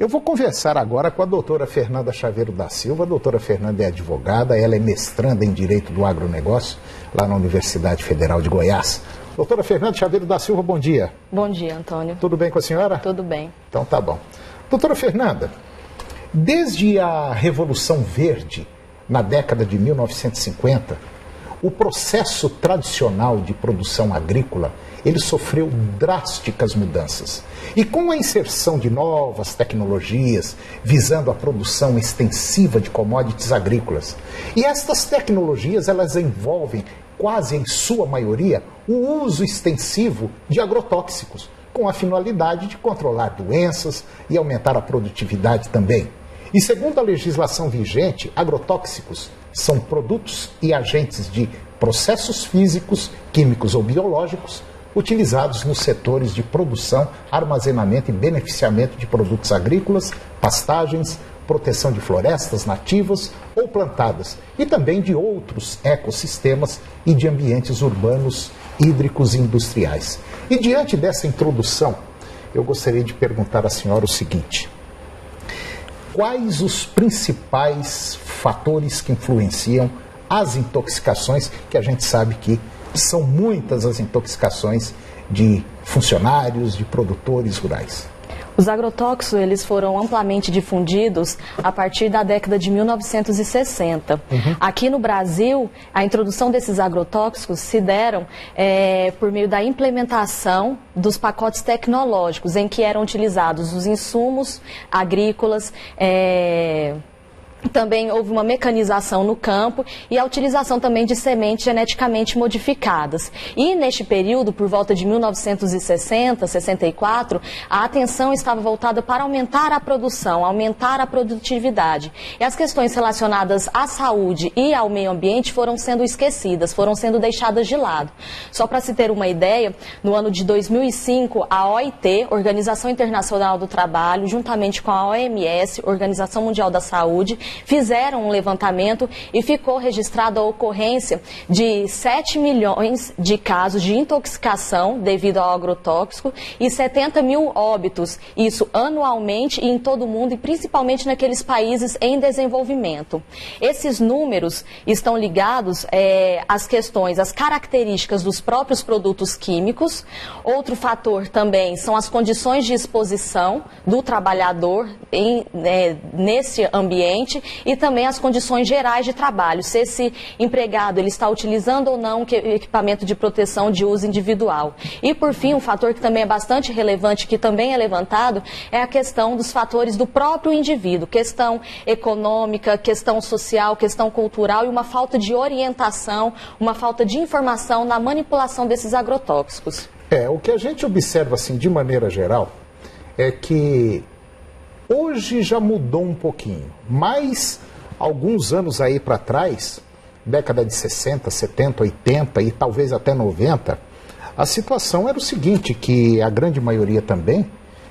Eu vou conversar agora com a doutora Fernanda Chaveiro da Silva. A doutora Fernanda é advogada, ela é mestranda em Direito do Agronegócio, lá na Universidade Federal de Goiás. Doutora Fernanda Chaveiro da Silva, bom dia. Bom dia, Antônio. Tudo bem com a senhora? Tudo bem. Então tá bom. Doutora Fernanda, desde a Revolução Verde, na década de 1950, o processo tradicional de produção agrícola, ele sofreu drásticas mudanças. E com a inserção de novas tecnologias, visando a produção extensiva de commodities agrícolas. E estas tecnologias, elas envolvem, quase em sua maioria, o uso extensivo de agrotóxicos, com a finalidade de controlar doenças e aumentar a produtividade também. E segundo a legislação vigente, agrotóxicos são produtos e agentes de processos físicos, químicos ou biológicos utilizados nos setores de produção, armazenamento e beneficiamento de produtos agrícolas, pastagens, proteção de florestas nativas ou plantadas e também de outros ecossistemas e de ambientes urbanos, hídricos e industriais. E diante dessa introdução, eu gostaria de perguntar à senhora o seguinte: quais os principais fatores que influenciam as intoxicações, que a gente sabe que são muitas as intoxicações de funcionários, de produtores rurais? Os agrotóxicos, eles foram amplamente difundidos a partir da década de 1960. Aqui no Brasil, a introdução desses agrotóxicos se deram por meio da implementação dos pacotes tecnológicos, em que eram utilizados os insumos agrícolas. Também houve uma mecanização no campo e a utilização também de sementes geneticamente modificadas. E neste período, por volta de 1960, 64, a atenção estava voltada para aumentar a produção, aumentar a produtividade. E as questões relacionadas à saúde e ao meio ambiente foram sendo esquecidas, foram sendo deixadas de lado. Só para se ter uma ideia, no ano de 2005, a OIT, Organização Internacional do Trabalho, juntamente com a OMS, Organização Mundial da Saúde, fizeram um levantamento e ficou registrada a ocorrência de 7 milhões de casos de intoxicação devido ao agrotóxico e 70 mil óbitos, isso anualmente e em todo o mundo e principalmente naqueles países em desenvolvimento. Esses números estão ligados às questões, às características dos próprios produtos químicos. Outro fator também são as condições de exposição do trabalhador nesse ambiente e também as condições gerais de trabalho, se esse empregado ele está utilizando ou não equipamento de proteção de uso individual. E por fim, um fator que também é bastante relevante, que também é levantado, é a questão dos fatores do próprio indivíduo, questão econômica, questão social, questão cultural e uma falta de orientação, uma falta de informação na manipulação desses agrotóxicos. O que a gente observa assim de maneira geral é que hoje já mudou um pouquinho, mas alguns anos aí para trás, década de 60, 70, 80 e talvez até 90, a situação era o seguinte, que a grande maioria também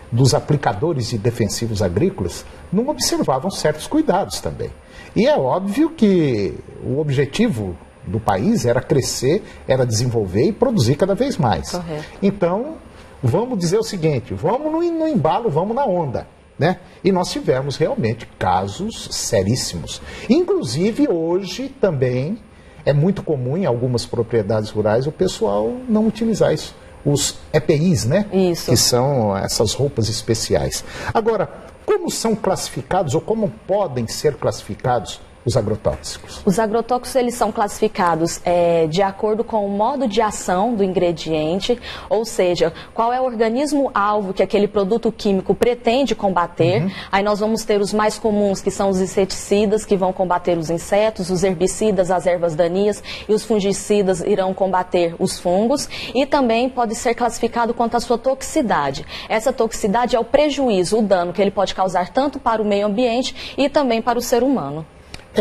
dos aplicadores de defensivos agrícolas não observavam certos cuidados também. E é óbvio que o objetivo do país era crescer, era desenvolver e produzir cada vez mais. Correto. Então, vamos dizer o seguinte, vamos no embalo, vamos na onda. Né? E nós tivemos realmente casos seríssimos. Inclusive hoje também é muito comum em algumas propriedades rurais o pessoal não utilizar isso, os EPIs, né? Isso. Que são essas roupas especiais. Agora, como são classificados ou como podem ser classificados os agrotóxicos? Os agrotóxicos, eles são classificados de acordo com o modo de ação do ingrediente, ou seja, qual é o organismo-alvo que aquele produto químico pretende combater. Aí nós vamos ter os mais comuns, que são os inseticidas, que vão combater os insetos, os herbicidas, as ervas daninhas, e os fungicidas irão combater os fungos. E também pode ser classificado quanto à sua toxicidade. Essa toxicidade é o prejuízo, o dano que ele pode causar tanto para o meio ambiente e também para o ser humano.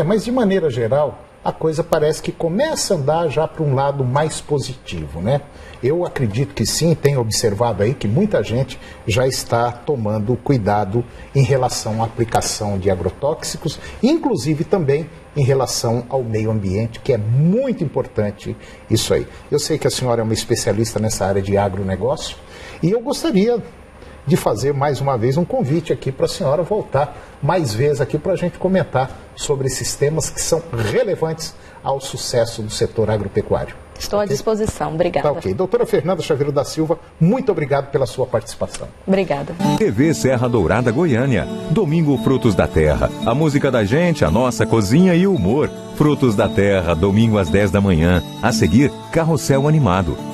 Mas de maneira geral, a coisa parece que começa a andar já para um lado mais positivo, né? Eu acredito que sim, tenho observado aí que muita gente já está tomando cuidado em relação à aplicação de agrotóxicos, inclusive também em relação ao meio ambiente, que é muito importante isso aí. Eu sei que a senhora é uma especialista nessa área de agronegócio e eu gostaria de fazer mais uma vez um convite aqui para a senhora voltar mais vezes aqui para a gente comentar sobre esses temas que são relevantes ao sucesso do setor agropecuário. Estou à disposição. Obrigada. Tá ok. Doutora Fernanda Chaveiro da Silva, muito obrigado pela sua participação. Obrigada. TV Serra Dourada, Goiânia. Domingo, Frutos da Terra. A música da gente, a nossa cozinha e o humor. Frutos da Terra, domingo às 10 da manhã. A seguir, Carrossel Animado.